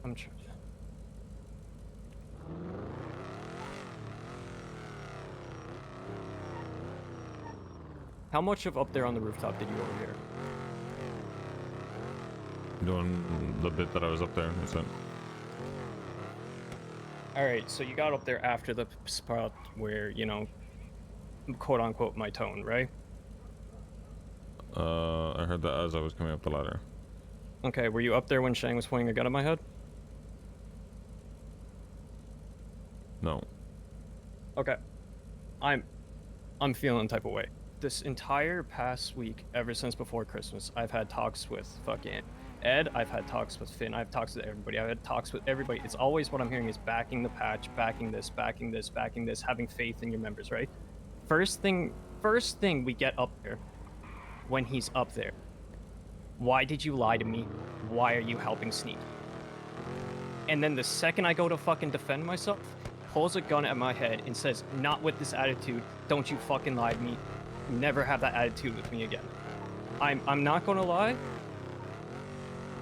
I'm trying. How much of up there on the rooftop did you overhear? Doing the bit that I was up there. That's it. All right, so you got up there after the spot where, you know, quote unquote, my tone, right? I heard that as I was coming up the ladder. Okay, were you up there when Shang was pointing a gun at my head? No. Okay. I'm feeling type of way. This entire past week, ever since before Christmas, I've had talks with fucking Ed, I've had talks with Finn, I've talks with everybody, I've had talks with everybody. It's always what I'm hearing is backing the patch, backing this, backing this, backing this, having faith in your members, right? First thing we get up there when he's up there. Why did you lie to me? Why are you helping Sneaky? And then the second I go to fucking defend myself, pulls a gun at my head and says, not with this attitude, don't you fucking lie to me. Never have that attitude with me again. I'm not gonna lie.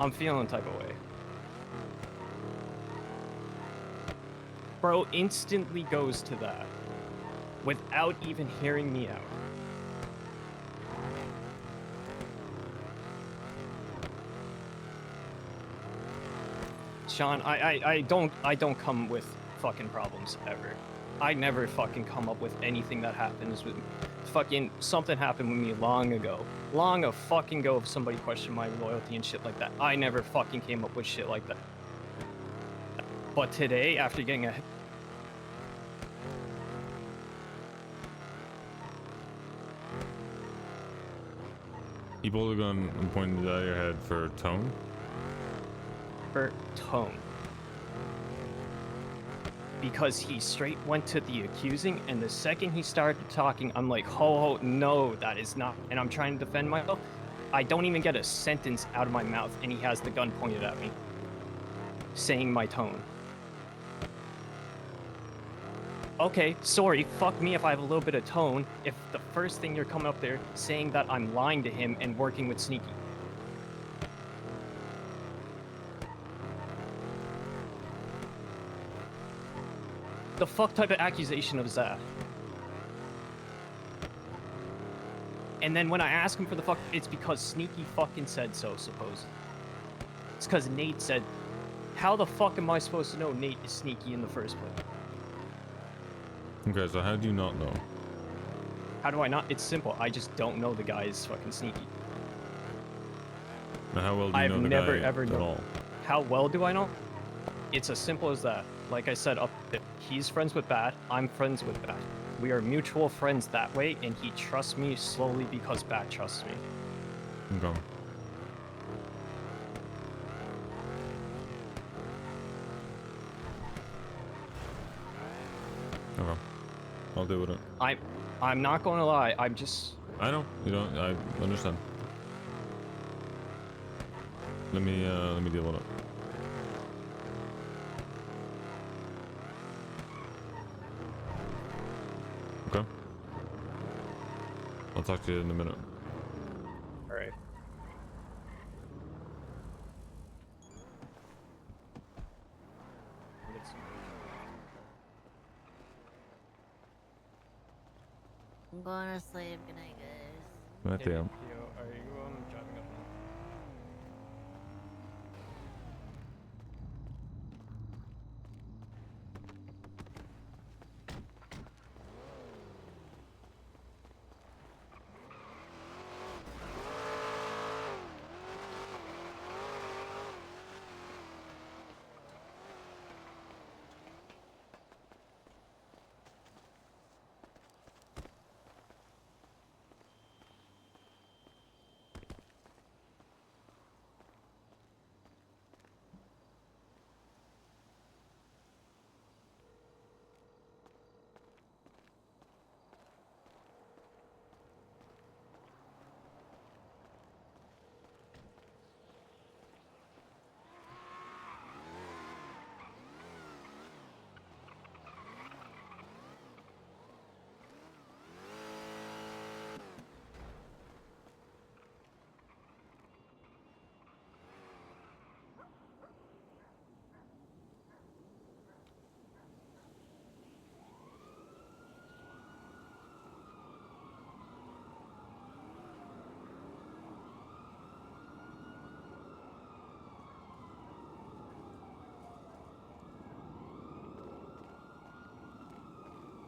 I'm feeling type of way. Bro instantly goes to that without even hearing me out. Sean, I don't come with fucking problems ever. I never fucking come up with anything that happens with me. Fucking something happened with me long ago. Long a fucking ago if somebody questioned my loyalty and shit like that. I never fucking came up with shit like that. But today, after getting a He pulled a gun and pointed it at your head for tone. tone. Because he straight went to the accusing, and the second he started talking, I'm like, ho, no, that is not. And I'm trying to defend myself. I don't even get a sentence out of my mouth, and he has the gun pointed at me, saying my tone. Okay, sorry, fuck me if I have a little bit of tone, if the first thing you're coming up there saying that I'm lying to him and working with Sneaky. The fuck type of accusation is that? And then when I ask him for the fuck, it's because Sneaky fucking said so, suppose. It's because Nate said, how the fuck am I supposed to know Nate is Sneaky in the first place? Okay, so how do you not know? How do I not? It's simple. I just don't know the guy is fucking Sneaky. Now, how well do you I've know the never guy ever at known. all? How well do I know? It's as simple as that. Like I said, up there, he's friends with Bat, I'm friends with Bat. We are mutual friends that way, and he trusts me slowly because Bat trusts me. Okay. Okay. I'll deal with it. I'm not going to lie. I'm just. I know. You don't. I understand. Let me deal with it. Okay. I'll talk to you in a minute. All right. I'm going to sleep. Good night, guys. Right Hey, there. Theo, are you driving up now?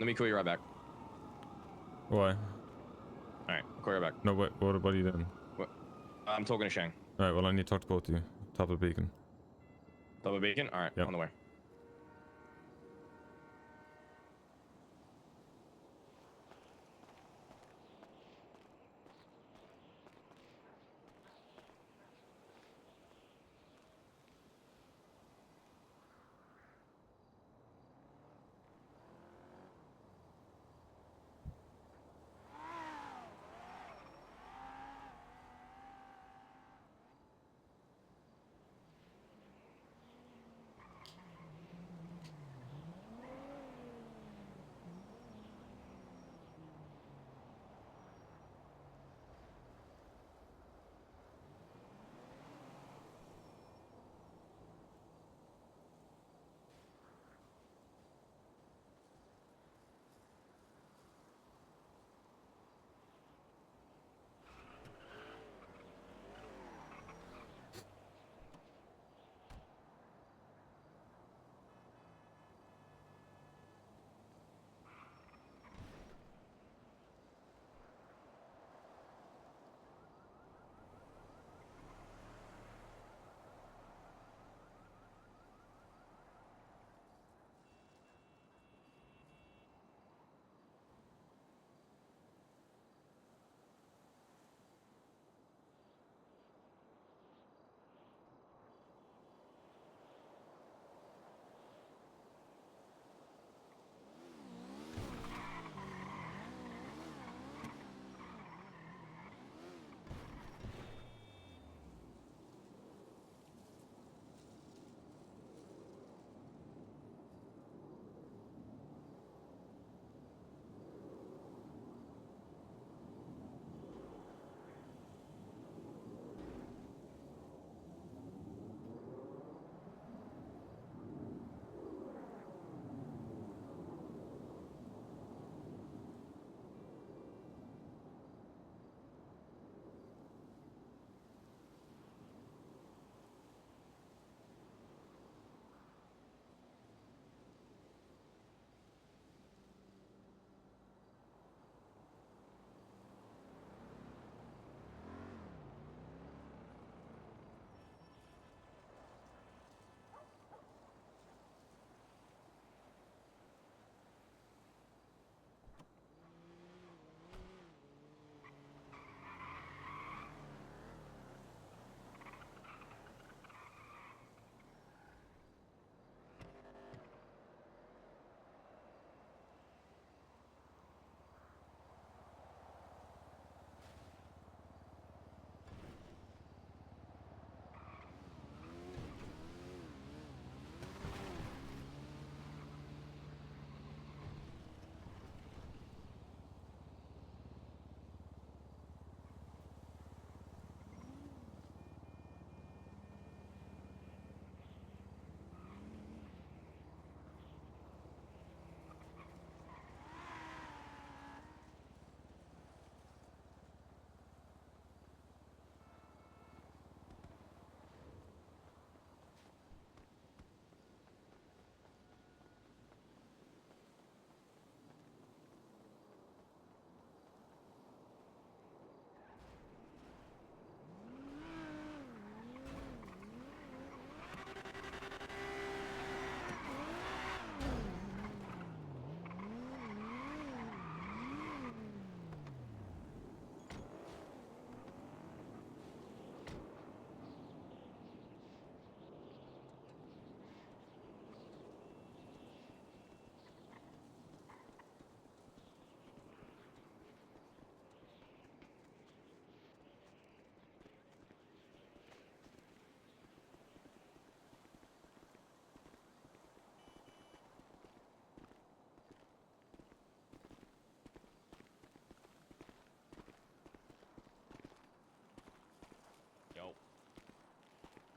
Let me call you right back. Why? All right, I'll call you right back. No, wait, what about you then? What? I'm talking to Shang. Alright, well, I need to talk to both of you. Top of the beacon. Double bacon? All right, Yep. on the way.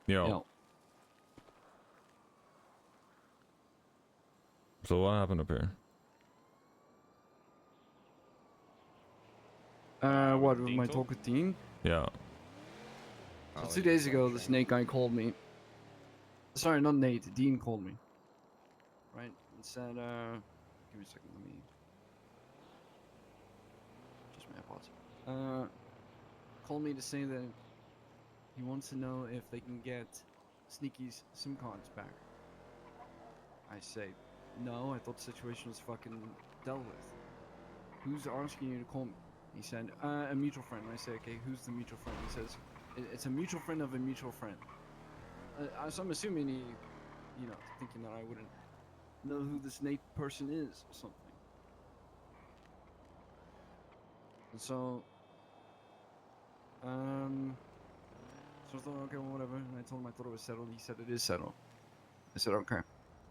Yo. So what happened up here? What, with Dean my talk? talk with Dean? Yeah. I'll So 2 let days you ago, talk, the Shang. snake guy called me. Sorry, not Nate, Dean called me. Right? And said, give me a second, let me cards. Called me to say that he wants to know if they can get Sneaky's SIM cards back. I say, no, I thought the situation was fucking dealt with. Who's asking you to call me? He said, a mutual friend. I say, okay, who's the mutual friend? He says, it's a mutual friend of a mutual friend. So I'm assuming he, you know, thinking that I wouldn't know who this Nate person is or something. And so, so I thought, okay, well, whatever. And I told him I thought it was settled. He said it is settled. I said, okay,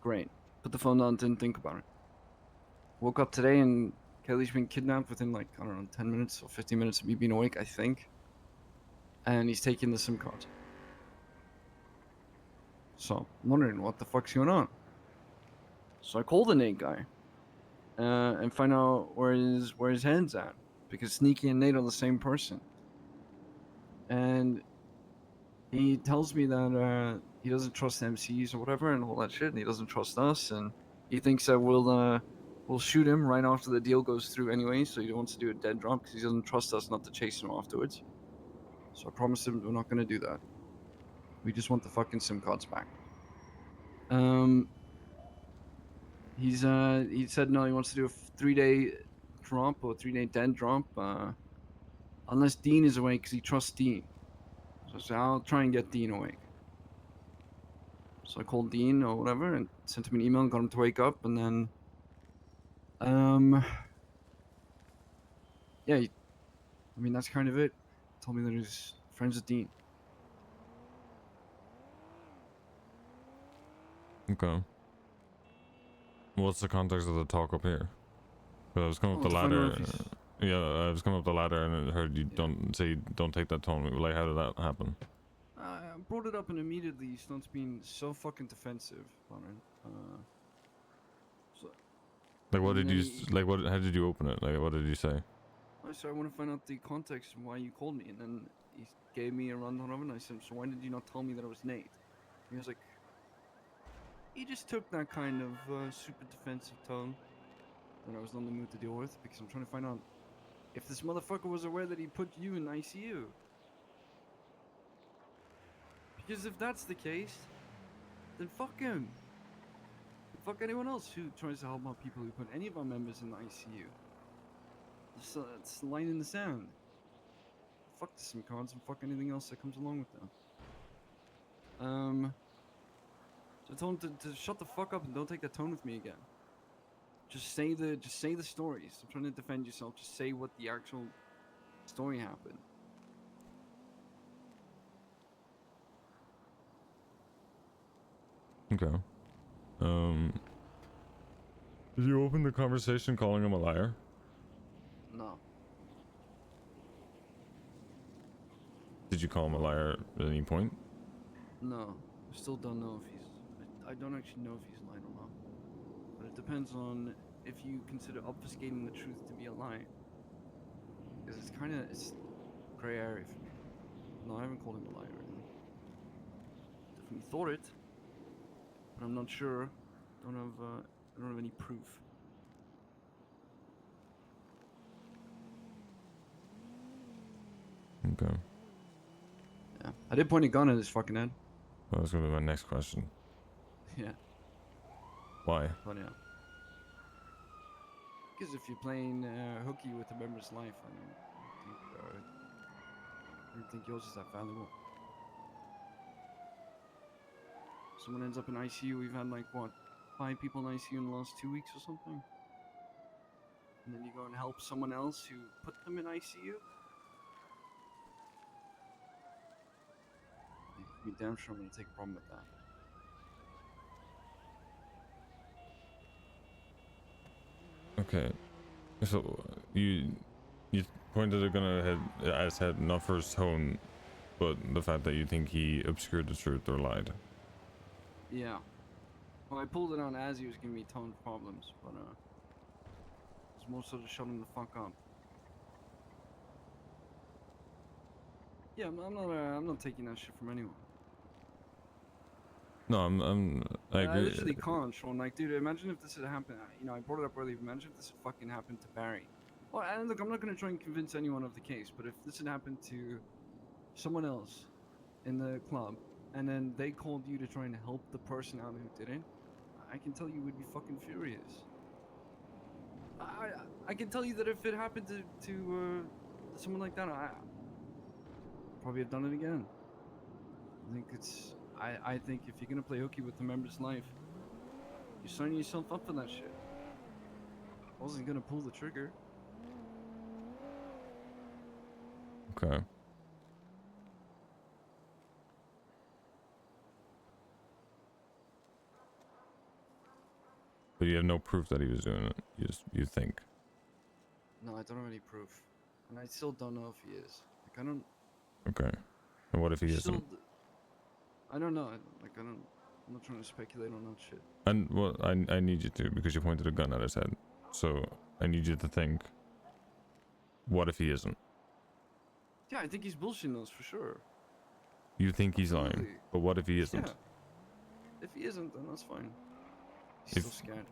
great. Put the phone down, didn't think about it. Woke up today and Kelly's been kidnapped within like, I don't know, 10 minutes or 15 minutes of me being awake, I think. And he's taking the SIM card. So, I'm wondering what the fuck's going on. So I called the Nate guy. And find out where his head's at. Because Sneaky and Nate are the same person. And he tells me that he doesn't trust MCs or whatever and all that shit, and he doesn't trust us, and he thinks that we'll shoot him right after the deal goes through anyway, so he wants to do a dead drop because he doesn't trust us not to chase him afterwards. So I promised him we're not gonna do that. We just want the fucking SIM cards back. He said no, he wants to do a 3-day drop or 3-day dead drop, unless Dean is awake because he trusts Dean. So I said, I'll try and get Dean awake. So I called Dean or whatever and sent him an email and got him to wake up, and then yeah, I mean that's kind of it. He told me that he's friends with Dean. Okay. What's the context of the talk up here? 'Cause I was coming up the to find out ladder. if he's- Yeah, I was coming up the ladder and I heard you don't take that tone. Like, how did that happen? I brought it up and immediately he starts being so fucking defensive on it. So Like, what and did you then he- like? What? How did you open it? Like, what did you say? I said I want to find out the context of why you called me, and then he gave me a rundown of it. And I said, so why did you not tell me that it was Nate? He was like, he just took that kind of super defensive tone that I was not in the mood to deal with, because I'm trying to find out if this motherfucker was aware that he put you in ICU. Because if that's the case, then fuck him. Fuck anyone else who tries to help out people who put any of our members in the ICU. So it's a line in the sand. Fuck the SIM cards and fuck anything else that comes along with them. So I told him to shut the fuck up and don't take that tone with me again. Just say the stories. I'm trying to defend yourself. Just say what the actual story happened. Okay. Did you open the conversation calling him a liar? No. Did you call him a liar at any point? No. I still don't know if he's... I don't actually know if he's lying or not. But it depends on if you consider obfuscating the truth to be a lie. Because it's gray area for me. No, I haven't called him a liar or anything. Definitely thought it. But I'm not sure. I don't have any proof. Okay. Yeah. I did point a gun at his fucking head. That was gonna be my next question. Yeah. Why? But yeah. Because if you're playing hooky with a member's life, I don't think yours is that valuable. Someone ends up in ICU. We've had like what, 5 people in ICU in the last 2 weeks or something. And then you go and help someone else who put them in ICU. You can be damn sure I'm gonna take a problem with that. Okay. So you pointed a gun at his head not for his tone, but the fact that you think he obscured the truth or lied. Yeah. Well, I pulled it on as he was giving me tone problems, but it's more so to shut him the fuck up. Yeah, I'm not taking that shit from anyone. No, I agree. I literally can't, Sean. Like, dude, imagine if this had happened. You know, I brought it up earlier. Imagine if this had fucking happened to Barry. Well, and look, I'm not going to try and convince anyone of the case, but if this had happened to someone else in the club, and then they called you to try and help the person out who didn't, I can tell you would be fucking furious. I can tell you that if it happened to someone like that, I probably have done it again. I think if you're gonna play hooky with the member's life, you're signing yourself up for that shit. I wasn't gonna pull the trigger. Okay. But you have no proof that he was doing it. You think. No, I don't have any proof, and I still don't know if he is. Like I don't. Okay. And what if he still isn't? d- I don't know. Like I don't. I'm not trying to speculate on that shit. And well, I need you to, because you pointed a gun at his head. So I need you to think. What if he isn't? Yeah, I think he's bullshitting us for sure. You think he's lying, Absolutely. but what if he isn't? Yeah. If he isn't, then that's fine. He's If- still scared.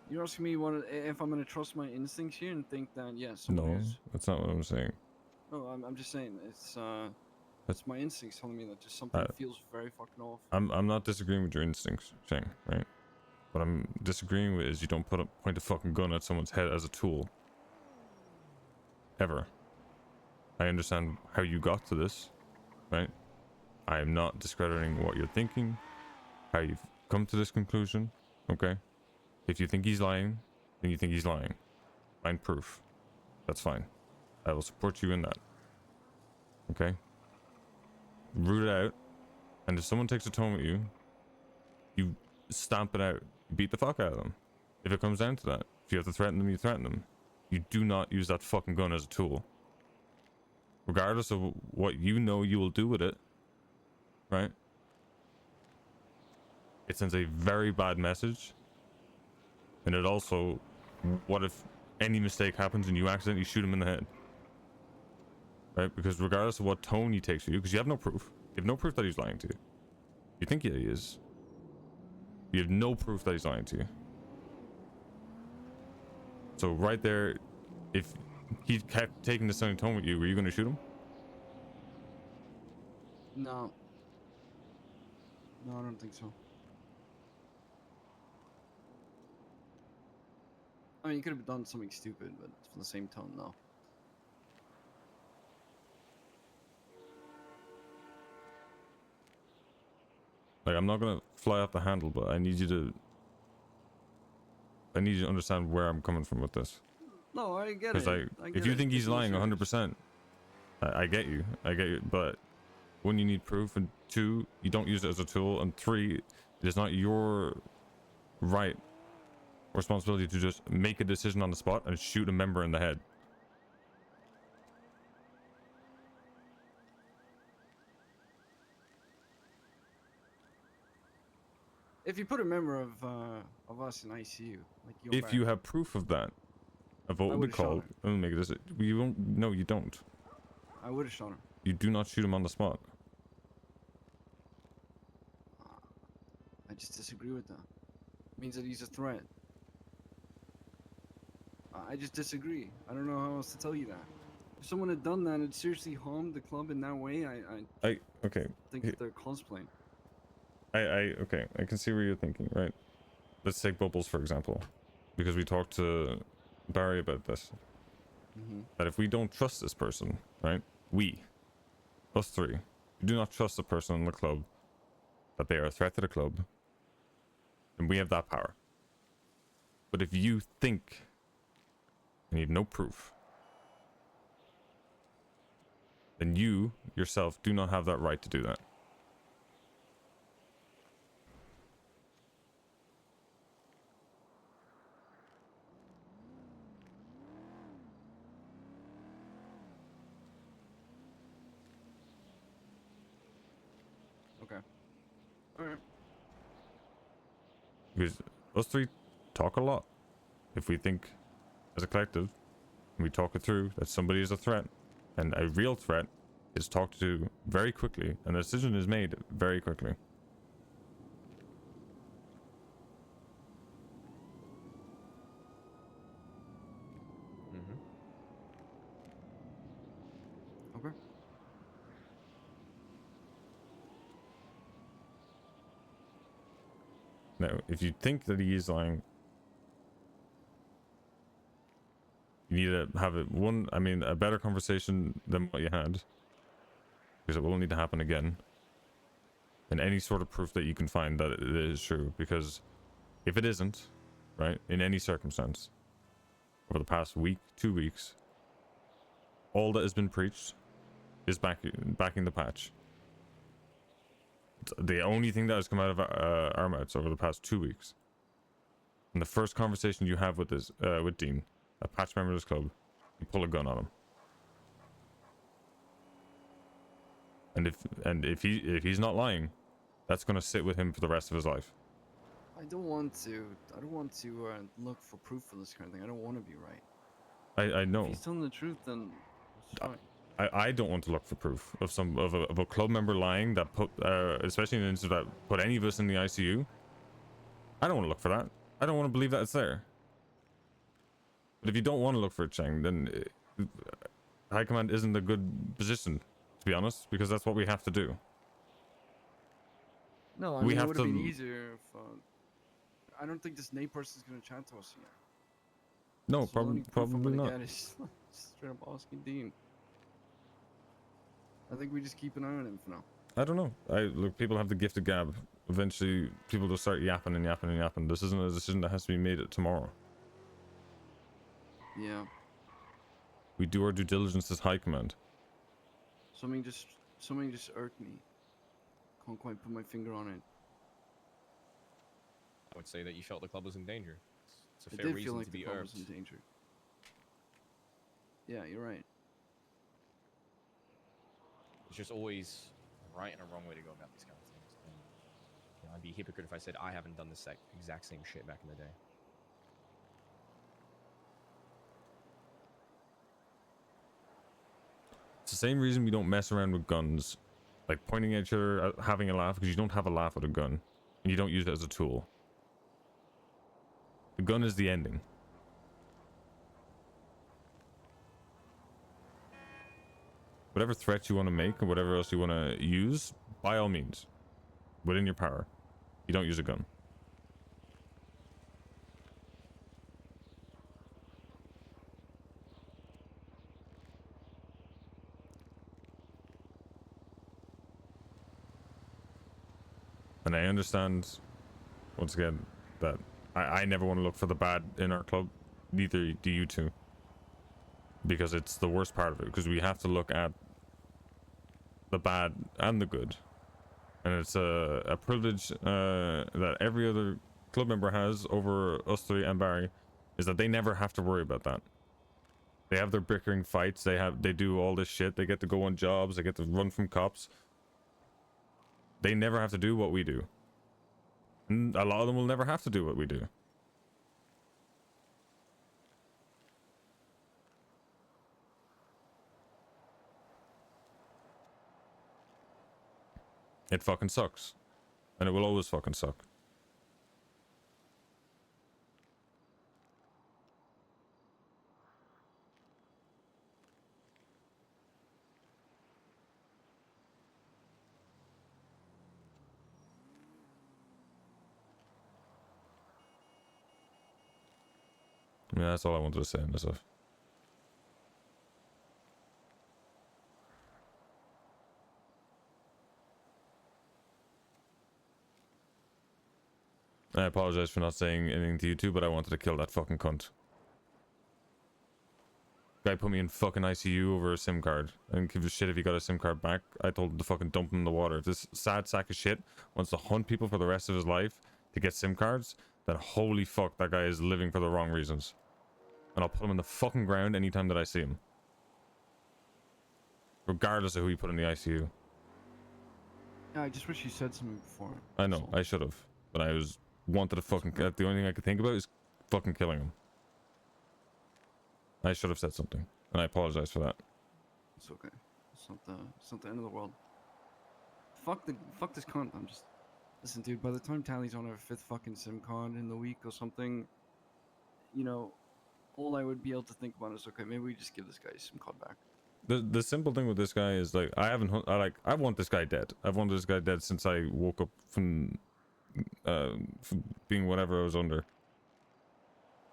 You're asking me if I'm gonna trust my instincts here and think that yes. No, that's not what I'm saying. No, I'm just saying it's my instincts telling me that just something Uh, feels very fucking off. I'm not disagreeing with your instincts, Shang, right? What I'm disagreeing with is you don't point a fucking gun at someone's head as a tool. Ever. I understand how you got to this, right? I am not discrediting what you're thinking, how you've come to this conclusion, okay? If you think he's lying, then you think he's lying. Find proof. That's fine. I will support you in that. Okay? Root it out, and if someone takes a tone with you, you stamp it out. You beat the fuck out of them. If it comes down to that, if you have to threaten them, you threaten them. You do not use that fucking gun as a tool. Regardless of what you know you will do with it, right? It sends a very bad message. And it also, what if any mistake happens and you accidentally shoot him in the head? Right? Because regardless of what tone he takes for you, because you have no proof. You have no proof that he's lying to you. You think he is. You have no proof that he's lying to you. So right there, if he kept taking the same tone with you, were you going to shoot him? No. No, I don't think so. I mean, you could have done something stupid, but for the same tone, no. Like, I'm not going to fly off the handle, but I need you to understand where I'm coming from with this. No, I get Because it. if you think he's It's not lying serious. 100%, I get you, but when you need proof, and 2, you don't use it as a tool, and 3, it is not your right or responsibility to just make a decision on the spot and shoot a member in the head. If you put a member of us in ICU, like If you have proof of that, of what I would be would've shot called, him. let me make this. You won't. No, you don't. I would have shot him. You do not shoot him on the spot. I just disagree with that. It means that he's a threat. I just disagree. I don't know how else to tell you that. If someone had done that and seriously harmed the club in that way, I Okay. think that they're cosplaying. Okay. I can see where you're thinking, right? Let's take Bubbles for example, because we talked to Barry about this. That if we don't trust this person, right? Us 3, we do not trust the person in the club, that they are a threat to the club, and we have that power. But if you think, and you have no proof, then you yourself do not have that right to do that. Okay. Alright. Because us 3 talk a lot. If we think as a collective, we talk it through that somebody is a threat, and a real threat is talked to very quickly, and the decision is made very quickly. Okay. Now, if you think that he is lying, you need to have a better conversation than what you had, because it will need to happen again. And any sort of proof that you can find that it is true, because if it isn't, right, in any circumstance, over the past week, 2 weeks, all that has been preached is backing the patch. It's the only thing that has come out of our mouths over the past 2 weeks. And the first conversation you have with Dean, a patch member of this club, you pull a gun on him. And if he's not lying, that's gonna sit with him for the rest of his life. I don't want to look for proof for this kind of thing. I don't want to be right. I know. If he's telling the truth, then it's fine. I don't want to look for proof of a club member lying that put especially in an incident that put any of us in the ICU. I don't want to look for that. I don't want to believe that it's there. But if you don't want to look for it, Cheng, then High Command isn't a good position, to be honest, because that's what we have to do. No, I We mean, it have would have to- been easier if. I don't think this Nate person's gonna chat to us here. No, So the only proof I'm probably gonna not. get is straight up asking Dean. I think we just keep an eye on him for now. I don't know. Look, people have the gift of gab. Eventually, people will start yapping and yapping and yapping. This isn't a decision that has to be made tomorrow. Yeah. We do our due diligence as High Command. Something just irked me. Can't quite put my finger on it. I would say that you felt the club was in danger. It's a It fair did feel reason like to the be club was irked. in danger. Yeah, you're right. It's just always a right and a wrong way to go about these kind of things. And, I'd be a hypocrite if I said I haven't done this exact same shit back in the day. It's the same reason we don't mess around with guns. Like pointing at each other, having a laugh, because you don't have a laugh with a gun. And you don't use it as a tool. The gun is the ending. Whatever threats you want to make, or whatever else you want to use, by all means. Within your power. You don't use a gun. And I understand, once again, that I never want to look for the bad in our club. Neither do you two. Because it's the worst part of it. Because we have to look at the bad and the good. And it's a privilege that every other club member has over us three and Barry, is that they never have to worry about that. They have their bickering fights, they do all this shit, they get to go on jobs, they get to run from cops. They never have to do what we do. And a lot of them will never have to do what we do. It fucking sucks. And it will always fucking suck. Yeah, that's all I wanted to say on this stuff. I apologize for not saying anything to you two, but I wanted to kill that fucking cunt. Guy put me in fucking ICU over a SIM card. I didn't give a shit if he got a SIM card back. I told him to fucking dump him in the water. If this sad sack of shit wants to hunt people for the rest of his life to get SIM cards, then holy fuck, that guy is living for the wrong reasons. And I'll put him in the fucking ground anytime that I see him. Regardless of who you put in the ICU. Yeah, I just wish you said something before. I know, I should have. But I wanted to fucking... The only thing I could think about is fucking killing him. I should have said something. And I apologize for that. It's okay. It's not the end of the world. Fuck this cunt. I'm just... Listen, dude, by the time Tally's on her 5th fucking SIM card in the week or something, you know, all I would be able to think about is, okay, maybe we just give this guy his SIM card back. the simple thing with this guy is like I haven't I want this guy dead. I've wanted this guy dead since I woke up from being whatever I was under.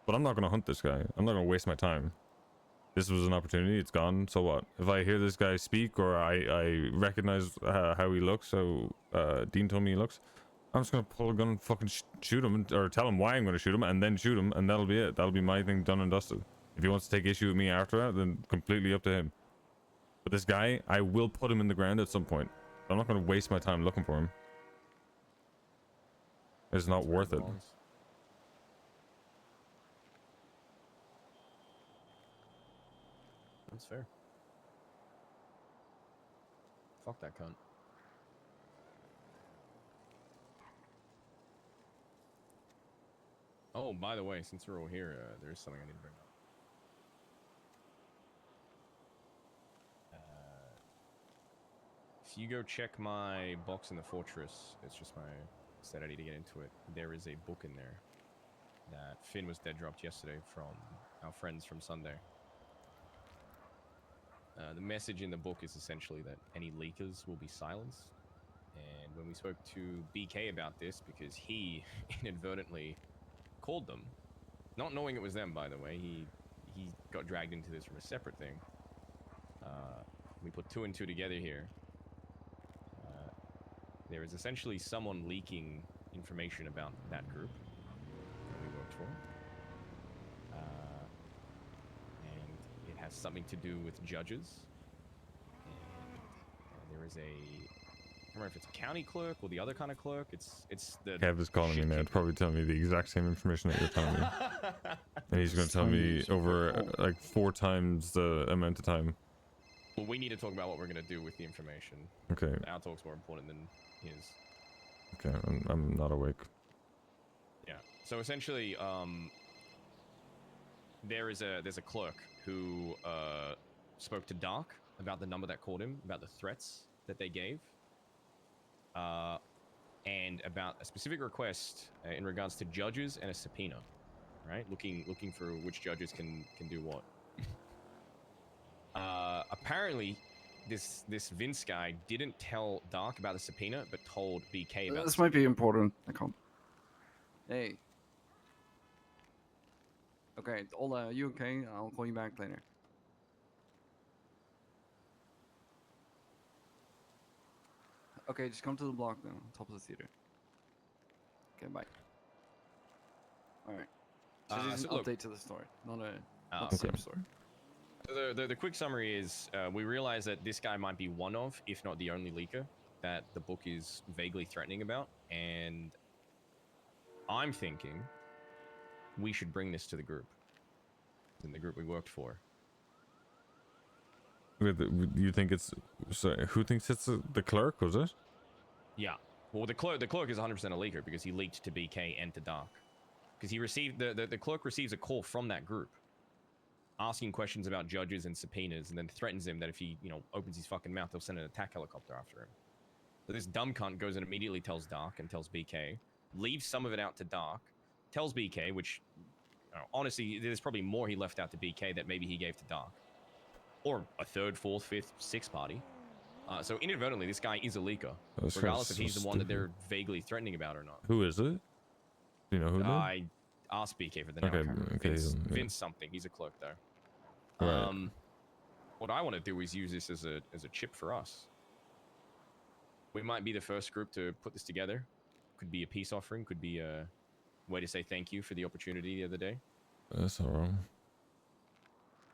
But I'm not gonna hunt this guy. I'm not gonna waste my time. This was an opportunity. It's gone. So what? If I hear this guy speak or I recognize how he looks, how Dean told me he looks, I'm just gonna pull a gun and fucking shoot him, or tell him why I'm gonna shoot him, and then shoot him, and that'll be it. That'll be my thing done and dusted. If he wants to take issue with me after that, then completely up to him. But this guy, I will put him in the ground at some point. I'm not gonna waste my time looking for him. It's not worth it. That's fair. Fuck that cunt. Oh, by the way, since we're all here, there's something I need to bring up. If you go check my box in the fortress, it's just my set. I need to get into it. There is a book in there that Finn was dead dropped yesterday from our friends from Sunday. The message in the book is essentially that any leakers will be silenced. And when we spoke to BK about this, because he inadvertently called them, not knowing it was them, by the way, he got dragged into this from a separate thing. We put 2 and 2 together here. There is essentially someone leaking information about that group that we worked for. And it has something to do with judges. And there is a... I don't remember if it's a county clerk or the other kind of clerk. It's the... Kev is calling me now. Probably telling me the exact same information that you're telling me. And he's going to tell me over like 4 times the amount of time. Well, we need to talk about what we're going to do with the information. Okay. Our talk's more important than his. Okay, I'm not awake. Yeah. So essentially, there's a clerk who spoke to Dark about the number that called him, about the threats that they gave, and about a specific request in regards to judges and a subpoena, right? Looking for which judges can do what. Apparently, this Vince guy didn't tell Dark about the subpoena, but told BK about. This might be important. I can't. Hey. Okay, Ola, are you okay? I'll call you back later. Okay, just come to the block then, on top of the theater. Okay, bye. Alright. So this is an look, update to the story, not the okay. same story. The quick summary is we realize that this guy might be one of, if not the only leaker that the book is vaguely threatening about, and I'm thinking we should bring this to the group, in the group we worked for. You think it's... Sorry, who thinks it's the clerk, was it? Yeah. Well, the clerk is 100% a leaker because he leaked to BK and to Dark. Because he received... The clerk receives a call from that group asking questions about judges and subpoenas, and then threatens him that if he, opens his fucking mouth, they'll send an attack helicopter after him. So this dumb cunt goes and immediately tells Dark and tells BK, leaves some of it out to Dark, tells BK, which, honestly, there's probably more he left out to BK that maybe he gave to Dark. Or a 3rd, 4th, 5th, 6th party. So inadvertently, this guy is a leaker, regardless if he's the one that they're vaguely threatening about or not. Who is it? Do you know who? I asked BK for the name. Okay, Vince something. He's a clerk there. Right. What I want to do is use this as a chip for us. We might be the first group to put this together. Could be a peace offering. Could be a way to say thank you for the opportunity the other day. That's not wrong.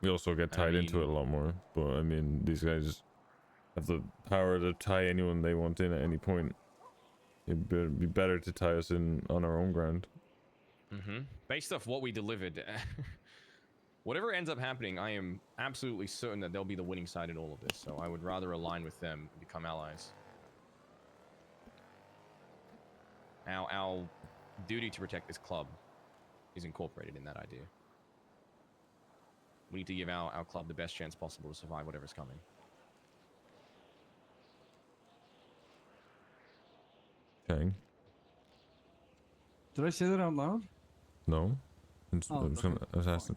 We also get tied into it a lot more, but I mean, these guys have the power to tie anyone they want in at any point. It'd be better to tie us in on our own ground. Based off what we delivered, whatever ends up happening, I am absolutely certain that they'll be the winning side in all of this. So I would rather align with them and become allies. Our duty to protect this club is incorporated in that idea. We need to give our club the best chance possible to survive whatever's coming. Okay. Did I say that out loud? No. I was okay. asking.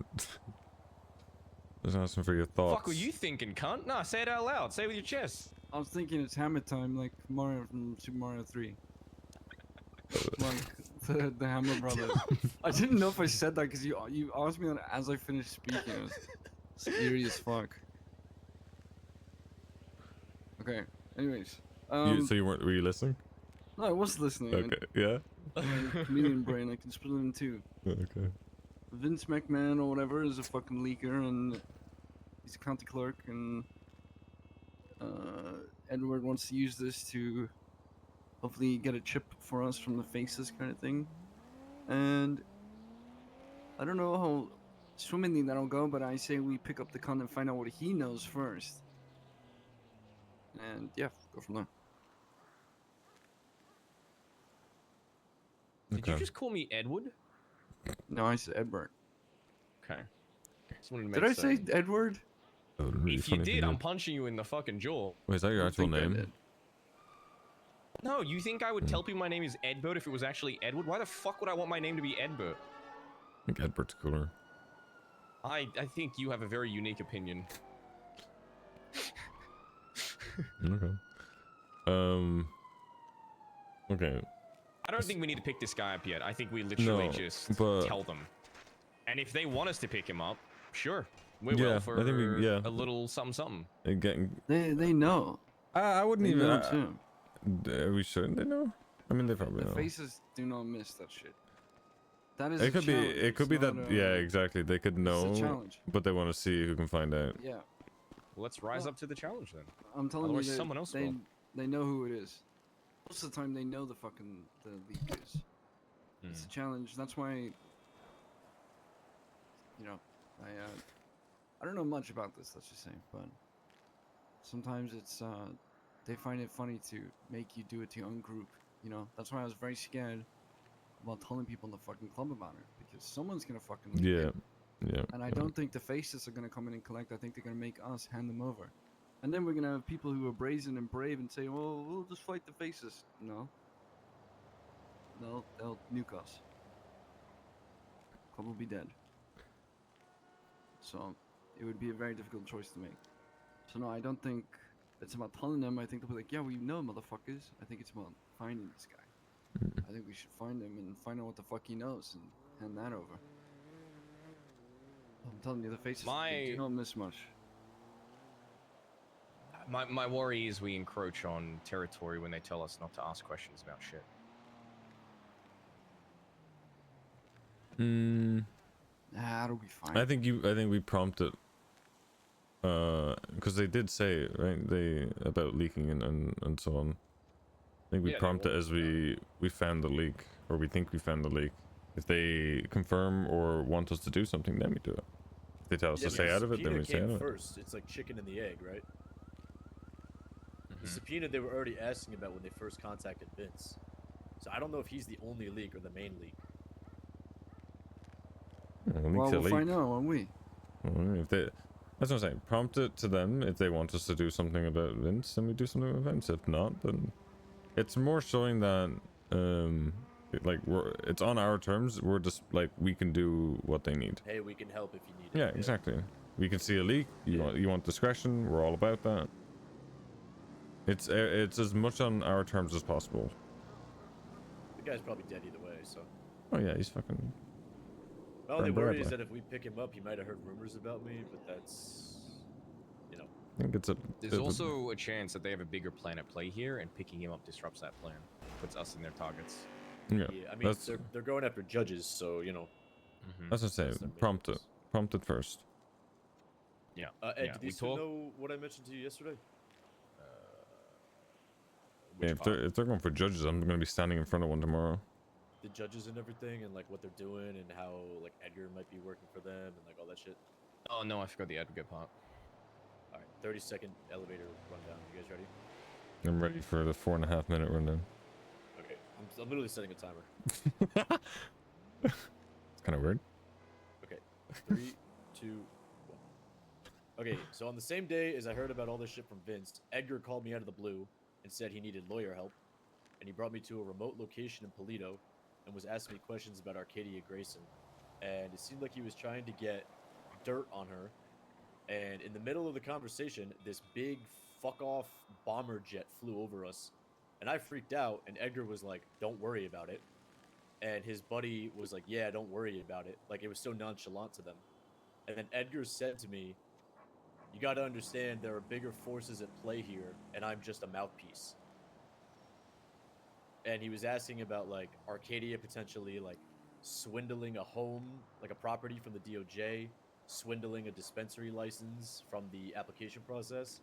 Just asking for your thoughts. Fuck were you thinking, cunt? Nah, say it out loud. Say it with your chest. I was thinking it's hammer time, like Mario from Super Mario 3. Like the Hammer Brothers. I didn't know if I said that because you asked me that as I finished speaking. It was eerie as fuck. Okay. Anyways, So you weren't? Were you listening? no, I was listening. Okay. Yeah. My comedian brain, I can split it in two. Okay. Vince McMahon or whatever is a fucking leaker, and he's a county clerk, and Edward wants to use this to hopefully get a chip for us from the faces kind of thing. And I don't know how swimmingly that'll go, but I say we pick up the con and find out what he knows first. And yeah, go from there. Did you Okay. just call me Edward? No, I said Edward. Okay. Just wanted to Did make I say certain. Edward? That would've been really If you funny did, I'm punching you in the fucking jaw. Wait, is that your I actual think I name? did. No, you think I would tell people my name is Edbert if it was actually Edward? Why the fuck would I want my name to be Edbert? I think Edward's cooler. I think you have a very unique opinion. Okay. Okay. I don't think we need to pick this guy up yet. I think we literally No, just but- tell them. And if they want us to pick him up, sure. We Yeah, will for I think we- yeah. a little something something. Getting. They know. I wouldn't They even. know too. Are we sure they know? I mean, they probably The know. faces do not miss that shit. That is. It a could be. challenge. It could It's be that. not Yeah, exactly. They could It's a know, challenge. but they want to see who can find out. Yeah, Well, let's rise Well- up to the challenge then. I'm telling Otherwise you, someone else they will. they know who it is. Most of the time, they know the leak is. It's a challenge. That's why. You know, I don't know much about this. Let's just say, but sometimes it's they find it funny to make you do it to your own group. You know, that's why I was very scared about telling people in the fucking club about it, because someone's gonna fucking leak Yeah. it. Yeah. And I don't think the faces are gonna come in and collect. I think they're gonna make us hand them over. And then we're gonna have people who are brazen and brave and say, well, we'll just fight the faces. No. No, they'll nuke us. Club will be dead. So, it would be a very difficult choice to make. So no, I don't think it's about telling them. I think they'll be like, yeah, we know, motherfuckers. I think it's about finding this guy. I think we should find him and find out what the fuck he knows and hand that over. I'm telling you, the faces they do not miss much. My worry is we encroach on territory when they tell us not to ask questions about shit. That'll be fine. I think we prompted. Because they did say right about leaking and so on. I think we Yeah, they prompt it will. as we found the leak, or we think we found the leak. If they confirm or want us to do something, then we do it. If they tell us to stay out of it, then we stay out of it. First, it's like chicken and the egg, right? The subpoena they were already asking about when they first contacted Vince. So I don't know if he's the only leak or the main leak. Well, we'll find out, won't we? Well, if they, that's what I'm saying. Prompt it to them. If they want us to do something about Vince, then we do something about Vince. If not, then it's more showing that like it's on our terms. We're just like we can do what they need. Hey, we can help if you need it. Yeah, exactly. We can see a leak. You want discretion. We're all about that. It's as much on our terms as possible. The guy's probably dead either way, so. Oh yeah, he's fucking. My only Burned worry is badly. that if we pick him up, he might have heard rumors about me, but that's, you know. I think it's a. There's also a chance that they have a bigger plan at play here, and picking him up disrupts that plan. Puts us in their targets. Yeah, I mean, that's they're going after judges, so, you know. that's what I'm saying. That's their main Prompt it. focus. Prompt it first. Yeah. Ed, yeah, did we you still talk. know what I mentioned to you yesterday? Yeah, if they're going for judges, I'm gonna be standing in front of one tomorrow. The judges and everything, and like what they're doing, and how like Edgar might be working for them, and like all that shit. Oh no, I forgot the advocate part. All right, 30-second elevator rundown. You guys ready? I'm ready for the 4.5 minute rundown. Okay, I'm literally setting a timer. It's kind of weird. Okay, 3, 2, 1. Okay, so on the same day as I heard about all this shit from Vince, Edgar called me out of the blue and said he needed lawyer help, and he brought me to a remote location in Polito and was asking me questions about Arcadia Grayson, and it seemed like he was trying to get dirt on her And in the middle of the conversation, this big fuck off bomber jet flew over us. And I freaked out, and Edgar was like, "Don't worry about it." And his buddy was like, "Yeah, don't worry about it." Like, it was so nonchalant to them. And then Edgar said to me, "You got to understand there are bigger forces at play here, and I'm just a mouthpiece." And he was asking about like Arcadia potentially like swindling a home, like a property from the DOJ, swindling a dispensary license from the application process.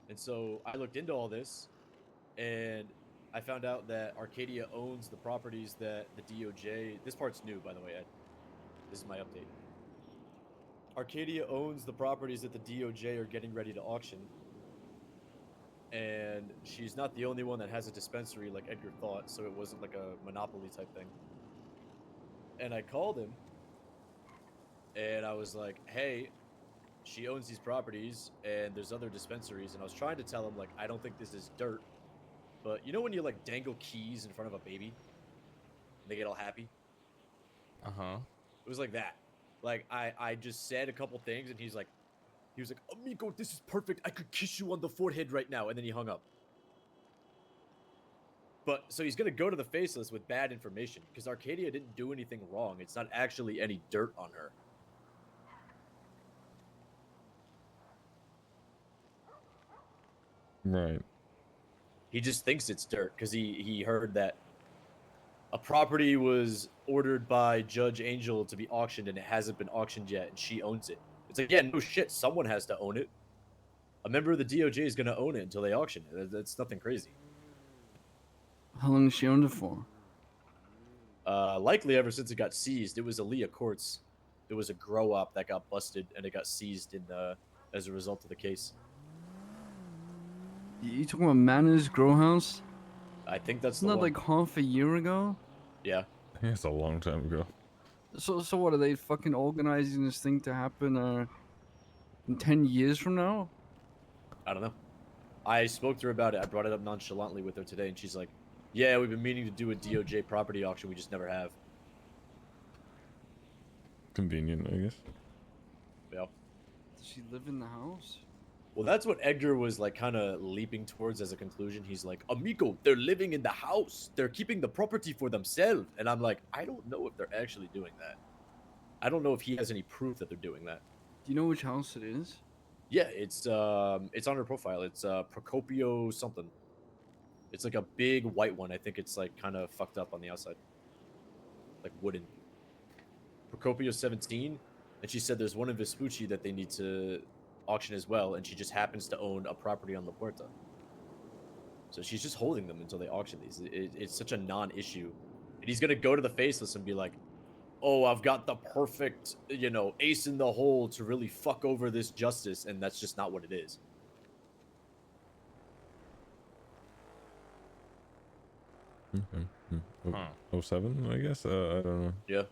And so I looked into all this, and I found out that Arcadia owns the properties that the DOJ. This part's new, by the way, Ed. This is my update. Arcadia owns the properties that the DOJ are getting ready to auction. And she's not the only one that has a dispensary like Edgar thought, so it wasn't like a monopoly type thing. And I called him, and I was like, "Hey, she owns these properties, and there's other dispensaries." And I was trying to tell him like, "I don't think this is dirt," but you know when you like dangle keys in front of a baby, and they get all happy? Uh-huh. It was like that. Like I just said a couple things, and he was like, "Amigo, this is perfect. I could kiss you on the forehead right now," and then he hung up. But so he's gonna go to the faceless with bad information because Arcadia didn't do anything wrong. It's not actually any dirt on her. Right. He just thinks it's dirt because he heard that a property was ordered by Judge Angel to be auctioned and it hasn't been auctioned yet, and she owns it. It's like, yeah, no shit, someone has to own it. A member of the DOJ is gonna own it until they auction it. That's nothing crazy. How long has she owned it for? Likely ever since it got seized. It was Aaliyah Courts. It was a grow up that got busted and it got seized in as a result of the case. You talking about Manners Grow House? I think that's Isn't the that one. like half a year ago? Yeah. I think it's a long time ago. So what are they fucking organizing this thing to happen in 10 years from now? I don't know. I spoke to her about it. I brought it up nonchalantly with her today, and she's like, "Yeah, we've been meaning to do a DOJ property auction. We just never have." Convenient, I guess. Yeah. Does she live in the house? Well, that's what Edgar was like kind of leaping towards as a conclusion. He's like, "Amigo, they're living in the house. They're keeping the property for themselves." And I'm like, I don't know if they're actually doing that. I don't know if he has any proof that they're doing that. Do you know which house it is? Yeah, it's on her profile. It's Procopio something. It's like a big white one. I think it's like kind of fucked up on the outside. Like wooden. Procopio 17, and she said there's one in Vespucci that they need to auction as well, and she just happens to own a property on La Puerta. So she's just holding them until they auction these. It's such a non-issue. And he's gonna go to the faceless and be like, "Oh, I've got the perfect, ace in the hole to really fuck over this justice," and that's just not what it is. Okay. Huh. 07, I guess? I don't know. Yeah.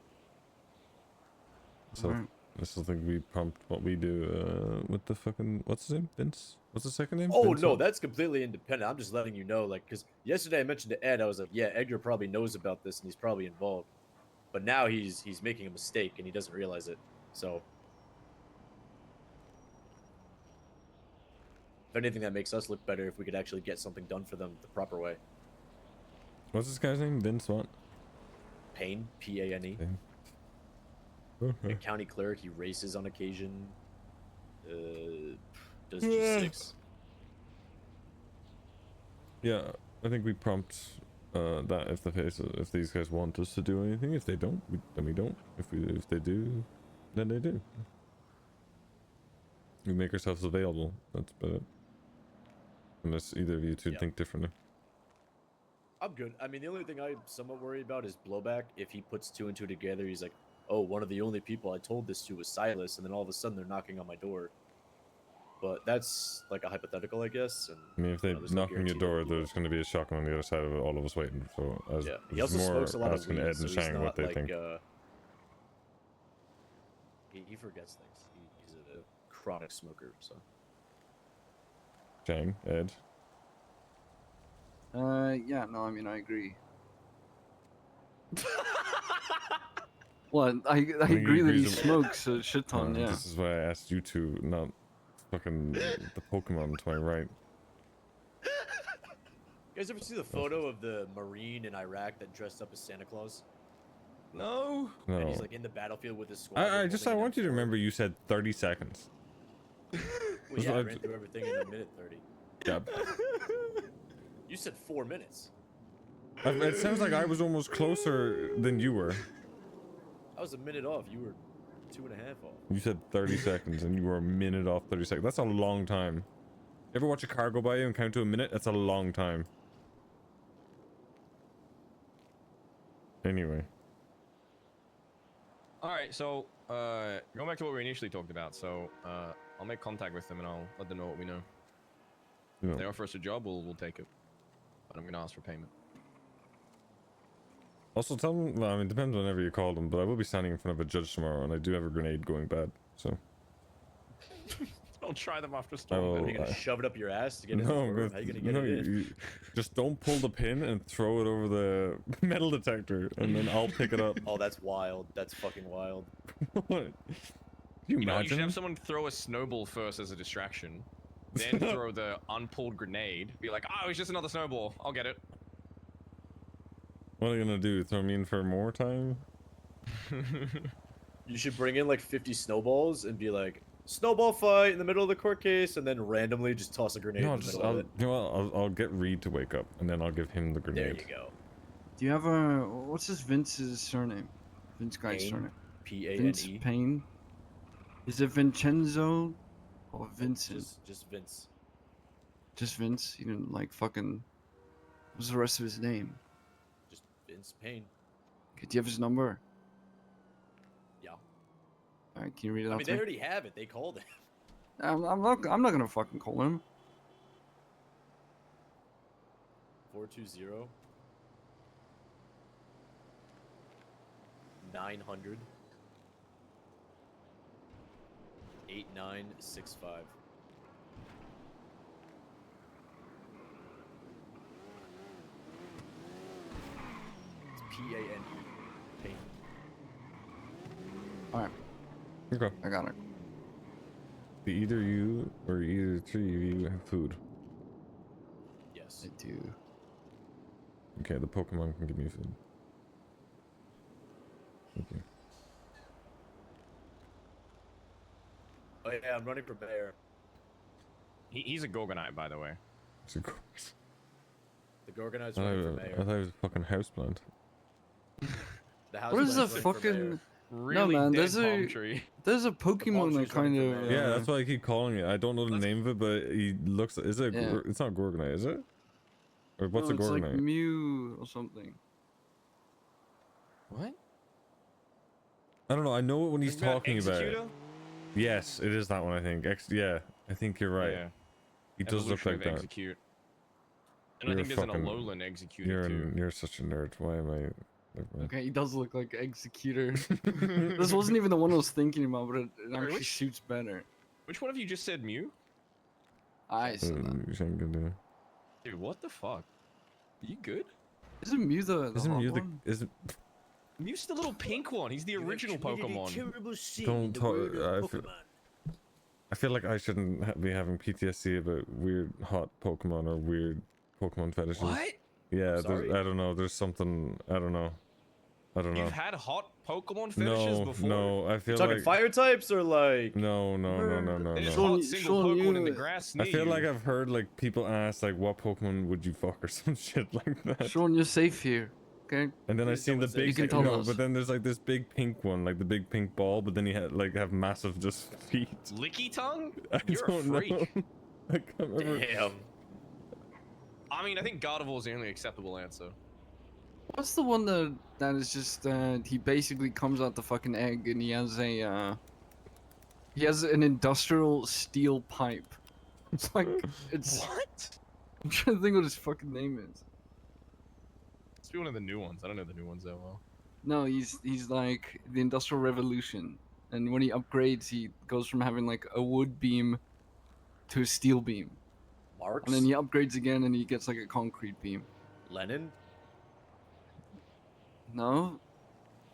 So, Right. this will think we prompt what we do, with the fucking, what's his name? Vince? What's the second name? Oh, Vince no, what? that's completely independent. I'm just letting you know, like, because yesterday I mentioned to Ed, I was like, yeah, Edgar probably knows about this and he's probably involved. But now he's making a mistake and he doesn't realize it. So, if anything, that makes us look better if we could actually get something done for them the proper way. What's this guy's name? Vince what? Payne, P-A-N-E. Payne. A county clerk, he races on occasion. Does G6. Yeah, I think we prompt that if these guys want us to do anything. If they don't, then we don't. If they do, then they do. We make ourselves available. That's about it. Unless either of you two Yeah. think differently. I'm good. I mean, the only thing I'm somewhat worried about is blowback. If he puts two and two together, he's like, "Oh, one of the only people I told this to was Silas," and then all of a sudden they're knocking on my door. But that's like a hypothetical, I guess. And I mean, if they there's no knock on your guarantee that door, he will. there's going to be a shotgun on the other side of it, all of us waiting. So, as Yeah, he it's also more smokes a lot of asking weed, Ed so and he's Shang what not they like think. he forgets things. He's a chronic smoker, so. Shang, Ed. Yeah, no, I mean, I agree. Well, I think he agree that he agrees with- smokes a shit ton. Yeah. This is why I asked you to, not fucking the Pokemon to my right. You guys ever see the photo of the Marine in Iraq that dressed up as Santa Claus? No. No. And he's like in the battlefield with his squad. I want you to remember you said 30 seconds. Well, That's yeah, I what I- ran through everything in a minute 30. Yeah. You said 4 minutes. It sounds like I was almost closer than you were. I was a minute off. You were 2.5 off. You said 30 seconds and you were a minute off 30 seconds. That's a long time. Ever watch a car go by you and count to a minute? That's a long time. Anyway. All right, so going back to what we initially talked about. So I'll make contact with them and I'll let them know what we know. You If they know, offer us a job, we'll take it. But I'm gonna ask for payment. also tell them, well, I mean, it depends whenever you call them, but I will be standing in front of a judge tomorrow and I do have a grenade going bad, so. I'll try them after I storm. will- Are you gonna shove it up your ass to get in the No, I'm door? gonna, How you gonna get no, it in? you just don't pull the pin and throw it over the metal detector and then I'll pick it up. Oh, that's wild. That's fucking wild. What? Can you You know, you should imagine? have someone throw a snowball first as a distraction, then throw the unpulled grenade. Be like, oh, it's just another snowball. I'll get it. What are you gonna do? Throw me in for more time? You should bring in like 50 snowballs and be like, snowball fight in the middle of the court case, and then randomly just toss a grenade No, in the just middle of I'll, it. you know what? I'll get Reed to wake up and then I'll give him the There grenade. you go. Do you have a what's this Vince's surname? Vince guy's Payne? surname. P-A-N-E. Vince Payne. Is it Vincenzo or Vincent? Just Vince. Just Vince. You didn't like fucking. What's the rest of his name? Just Vince Payne. Okay, do you have his number? Yeah. All right, can you read it I out mean, to they me? already have it. They called it. I'm not gonna fucking call him. 420 900 8965. It's P-A-N-E. Payne. All right, Okay. I got it. Either you or either three of you have food. Yes. I do. Okay, the Pokemon can give me food. Thank you. Oh yeah, I'm running for mayor. He's a Gorgonite, by the way. It's a course. The Gorgonite's I running for thought mayor. it was a fucking houseplant. The house What is the plant's running for mayor. fucking? Really man, dead there's palm a- tree. There's a Pokemon that tree's running kind for of. mayor. Yeah, that's why I keep calling it. I don't know the name of it, but he looks. Is it? Yeah. It's not Gorgonite, is it? Or what's no, a it's like Gorgonite? Mew or something. What? I don't know. I know it when he's Isn't that talking about it. Executor? Yes, it is that one. I think. Yeah, I think you're right. Yeah. He does look Evolution like of that. Execute. And I You're think there's fucking- an Alolan Executor too. You're such a nerd. Why am I? Never mind. Okay, he does look like Executor. This wasn't even the one I was thinking about, but it actually which- suits better. Which one of you just said Mew? I said that. You ain't gonna do. Dude, what the fuck? You good? Isn't Mew the Isn't hot you the? one? Isn't? Mew's the little pink one. He's the original Pokemon. Don't talk. I feel like I shouldn't be having PTSD about weird hot Pokemon or weird Pokemon fetishes. What? Yeah, Sorry. I don't know. There's something. I don't know. You've had hot Pokemon fetishes No, before? no. I feel Talking like fire types or like? no. There's Sean, hot single Sean, Pokemon in the you- grass I near feel you. like I've heard like people ask like what Pokemon would you fuck or some shit like that. Sean, you're safe here. Okay. And then I Please seen the don't say big, You can tell no, us. but then there's like this big pink one, like the big pink ball, but then you had like have massive just feet. Licky Tongue? I You're a don't freak. know. I can't remember. Damn. I mean, I think Gardevoir is the only acceptable answer. What's the one that is just he basically comes out the fucking egg and he has an industrial steel pipe. It's like it's What? I'm trying to think what his fucking name is. Let's be one of the new ones. I don't know the new ones that well. No, he's like the Industrial Revolution, and when he upgrades, he goes from having like a wood beam to a steel beam, Marx? and then he upgrades again, and he gets like a concrete beam. Lenin? No,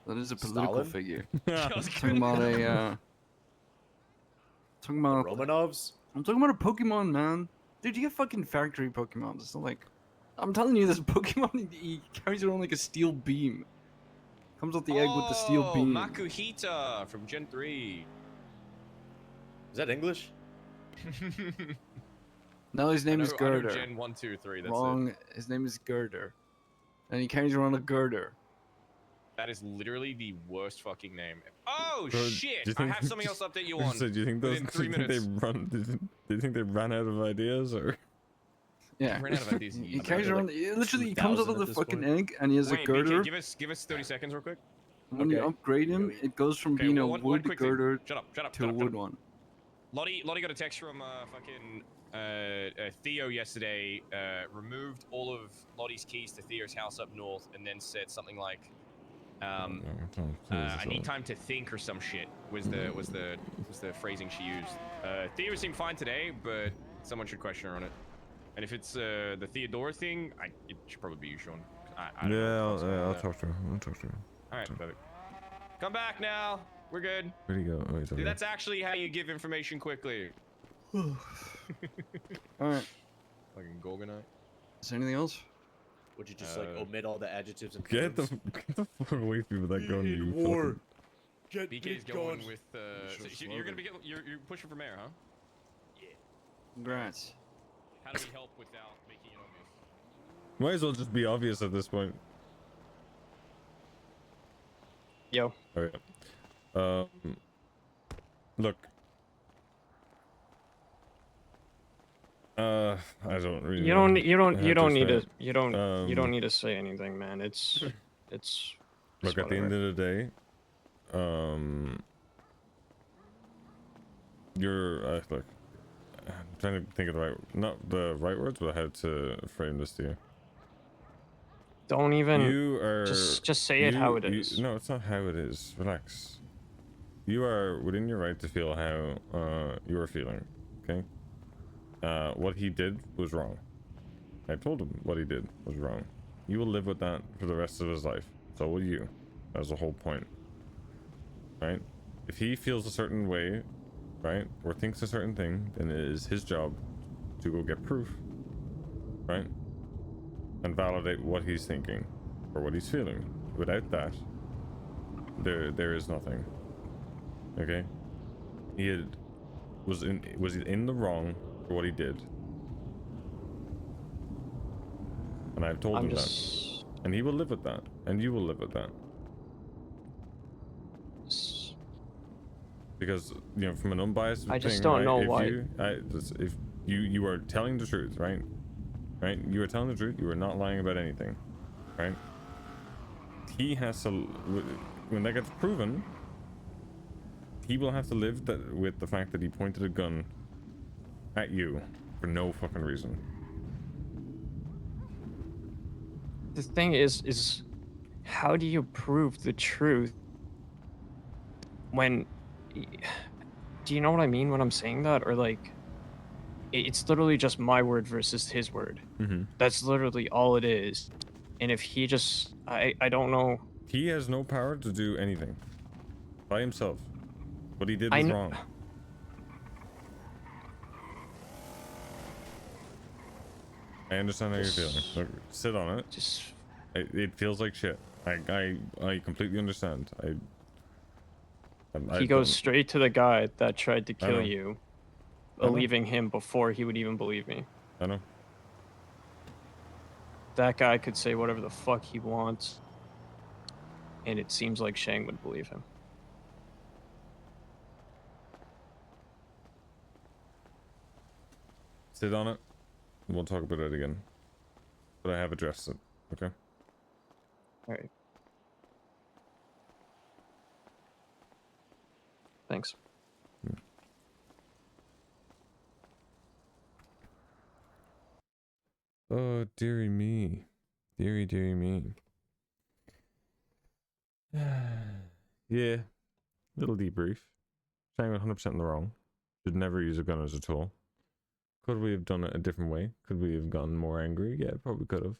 That is a political Stalin? figure. I was Talking gonna- about a. Talking about. Romanovs? I'm talking about a Pokemon, man. Dude, you get fucking factory Pokemon. It's not like. I'm telling you, this Pokemon he carries around like a steel beam. Comes out the egg with the steel Oh, beam. Makuhita from Gen 3. Is that English? No, his name is I know Girder. Gen 1, 2, 3. That's Wrong. it. His name is Girder. And he carries around a girder. That is literally the worst fucking name. Oh Bro, shit! do you I think- have something else to update you on. So do you think those? within Do 3 you think they minutes. run? Do you think they ran out of ideas or? Yeah. I ran out of ideas. He I carries bet around. like Literally, he comes out 2,000 of at the this fucking point. egg, and he has Wait, a girder. BK, give us 30 seconds real quick. When you Okay. upgrade him, Really? it goes from Okay, being a one wood quick thing. girder Shut up, shut up, to shut a up, shut wood up. one. Lottie got a text from fucking Theo yesterday. Removed all of Lottie's keys to Theo's house up north, and then said something like, "I need time to think" or some shit. Was the phrasing she used. Theo seemed fine today, but someone should question her on it. And if it's the Theodora thing, it should probably be you, Sean. I don't know what's going on I'll with talk to her. I'll talk to her. that. All right, perfect. Come back now. We're good. Where'd he go? Oh, he's over Dude, there. that's actually how you give information quickly. All right. Fucking Gorgonite. Is there anything else? Would you just like omit all the adjectives and Get the verbs? fuck away from me with that gun, you war. fucking- Get BK's me going gone. with Sure, so you're gonna be you're pushing for mayor, huh? Congrats. How do we help without making it obvious? Might as well just be obvious at this point. Yo. Okay. Look. I don't really. You know don't you don't how you don't to need say to it. you don't Um, need to say anything, man. It's Look, at the end whatever. of the day, you're look. I'm trying to think of not the right words, but how to frame this to you. Don't even You are just say it how it is. No, it's not how it is. Relax. You are within your right to feel how you are feeling. Okay. What he did was wrong. I told him what he did was wrong. You will live with that for the rest of his life. So will you. That's the whole point. Right? If he feels a certain way, right, or thinks a certain thing, then it is his job to go get proof. Right? And validate what he's thinking or what he's feeling. Without that, there is nothing. Okay? Was he in the wrong for what he did? And I've told him that. And he will live with that. And you will live with that. Because, you know, from an unbiased I just thing, don't right, know if why. if you are telling the truth, right? Right? You are telling the truth. You are not lying about anything. Right? He has to, when that gets proven, he will have to live with the fact that he pointed a gun at you for no fucking reason. The thing is how do you prove the truth when do you know what I mean when I'm saying that? Or like it's literally just my word versus his word. Mm-hmm. That's literally all it is. And if he just I don't know. He has no power to do anything by himself. What he did I was kn- wrong. I understand how you're feeling. Look, sit on it. Just It feels like shit. I completely understand. he goes straight to the guy that tried to I kill know. you, I know. believing him before he would even believe me. I know. That guy could say whatever the fuck he wants, and it seems like Shang would believe him. Sit on it. And we'll talk about it again. But I have addressed it. Okay. All right. Thanks. Oh, dearie me. Dearie me. Yeah. Little debrief. Saying 100% in the wrong. Should never use a gun as a tool. Could we have done it a different way? Could we have gotten more angry? Yeah, probably could have.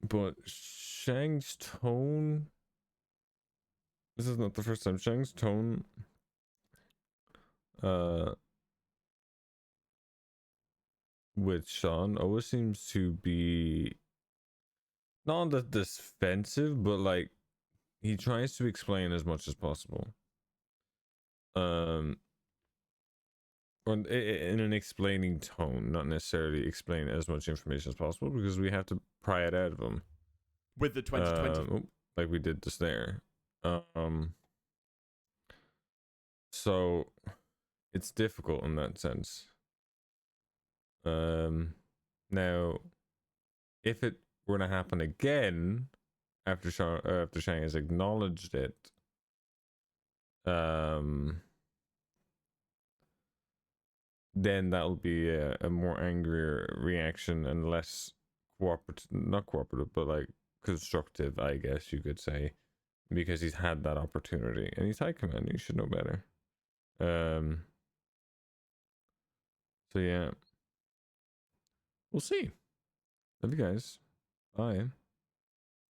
But Shang's tone. This is not the first time. Shang's tone. With Sean always seems to be not on the defensive, but like he tries to explain as much as possible. Or in an explaining tone, not necessarily explain as much information as possible because we have to pry it out of him. With the 2020. Like we did just there. So it's difficult in that sense. Now, if it were to happen again after Shang has acknowledged it, then that'll be a more angrier reaction and less not cooperative, but like constructive, I guess you could say, because he's had that opportunity and he's high command. You should know better. So yeah, we'll see. Love you guys. Bye.